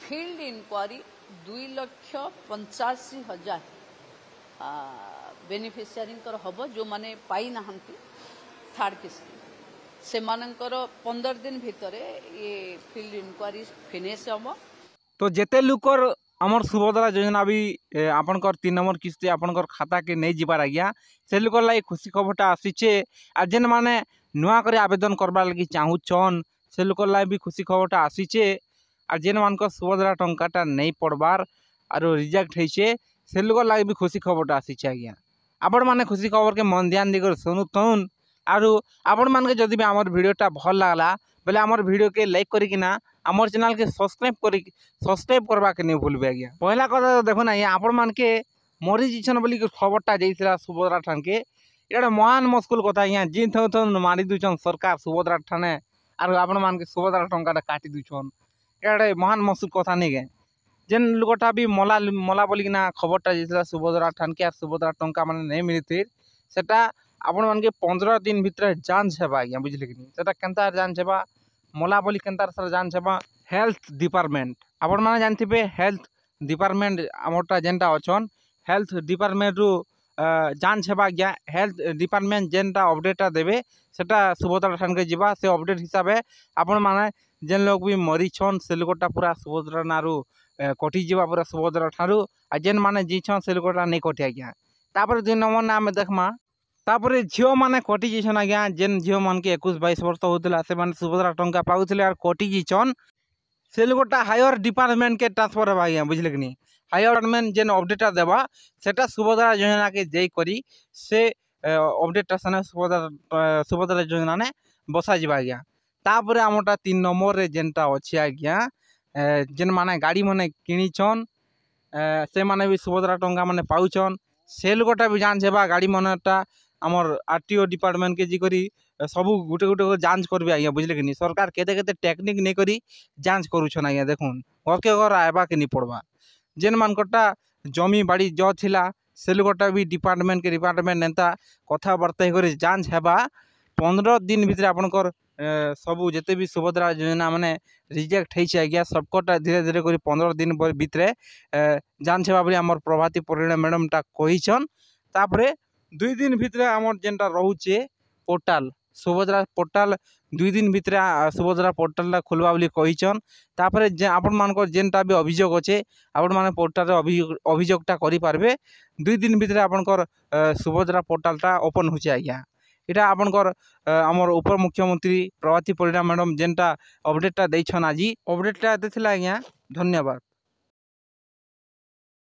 Field inquiry 2,85,000 beneficiary हम जो मैंने पाई ना थर्ड किस्ती से 15 दिन भितर ये फील्ड इंक्वारी फिनिश हम। तो जेते लुकर आमर सुभद्रा योजना भी आपनकर 3 नंबर किस्ती आपनकर खाता के नहीं जीवार आज्ञा से लुकर लाई खुशी खबरटा आसीचे। आ जेन माने नुआ करे आवेदन करबार लगी चाहूछन से लुकर लाई भी खुशी खबरटा आसीचे। आ जेन मानकर सुभद्रा टंकाटा नहीं पड़बार आरो रिजेक्ट होइछे से लुकर लाई भी खुशी खबरटा आसीचे आज्ञा। आपण माने खुशी खबर के मन ध्यान देकर सुनुतन। आरो आपण मान के जदि भी आमर वीडियोटा भल लागला बेले आमर वीडियो के लाइक करिकिना आमर चैनल के सब्सक्राइब करबा के नहीं भूलबे आज्ञा। पहला कथा तो देखो ना आपण मान के मरी जीछन बोली खबरटा जाइथिला सुभद्रा ठान के एटा महान मुस्कुल कथा यहाँ जिन थन मारी दूछन सरकार सुभद्रा ठाने आरो आपण मान के सुभद्रा टंकाटा काटी दूछन एटा महान मुस्कुल कथा नहीं के जेन लोकटा भी मला बोलिकिना खबरटा जाइथिला सुभद्रा ठान के आर सुभद्रा टंका माने नहीं मिलती सेटा आपण मान के 15 दिन भीतर जांच हेबा आज्ञा बुझले कि सेटा केनता जांच हेबा मला बोली केनता सर जांच हेबा हेल्थ डिपार्टमेंट आपण माने जानथिबे हेल्थ डिपार्टमेंट आमरटा जेनटा अछन हेल्थ डिपार्टमेंट रु जांच हेबा आज्ञा। हेल्थ डिपार्टमेंट जेनटा अपडेटटा देबे सेटा सुभद्रा ठान के जीवा से अपडेट हिसाबे आपण माने जेन लोग भी मरी छन से लोकटा पूरा सुभद्रा नारू कटि जीवा पूरा सुभद्रा ठारू आ जेन माने जी छन से लोकटा नहीं कटि आज्ञा। तापर 2 नंबर ना आमे देखमा तापर झील मैंने कटि जाइछन आज्ञा जेन झील मन के 21-22 वर्ष होता से मैंने सुभद्रा टंका पाऊले और कटि जाइछन से गोटा हायर डिपार्टमेंट के ट्रांसफर है आज्ञा बुझले कि हायर डिपार्टमेंट जेन अपडेटा देवा सेटा सुभद्रा योजना के जै करी से अपडेटा से सुभद्रा योजना ने बसा जा आज्ञा। तापर आमटा 3 नंबर रे जेनटा अच्छे आज्ञा जेन माने गाड़ी माने किणीछन से माने भी सुभद्रा टंका माने पाउछन से लोगटा भी जांच हेबा गाड़ी मनटा आमर आरटीओ डिपार्टमेंट के जी करी सबू गुटे गुटे जांच करबे आज्ञा बुझले कि सरकार केते केते टेक्निक नहीं करी जांच करूछन आज्ञा। देखुन घर के घर आएबा के नहीं पड़वा जेन मानकटा जमी बाड़ी जो थिला से लोगटा भी डिपार्टमेंट नेता कथबार्ता कर जांच हेबा 15 दिन भीतर आपनकर सबू जेते भी सुभद्रा योजना माने रिजेक्ट होइछे आज्ञा सबकटा धीरे धीरे कर 15 दिन भीतर जांच हेबा बोली आमर प्रभाती परिणा मैडमटा कहिछन। तापरे 2 दिन भीतर आमर जेनटा रहूचे पोर्टाल सुभद्रा पोर्टाल 2 दिन भीतर सुभद्रा पोर्टालटा खोलवा बोली कहिछन। तापरे जे आपण मानकर जेनटा भी अभियोग अच्छे आपण माने पोर्टाल अभियोगटा करि पारबे 2 दिन भीतर आपनकर सुभद्रा पोर्टालटा ओपन होचे आज्ञा। इटा आपनकर आमर उप मुख्यमंत्री प्रभाती परिणा मैडम जेनटा अपडेटटा दैछन आज अपडेटटा देथिला आज्ञा। धन्यवाद।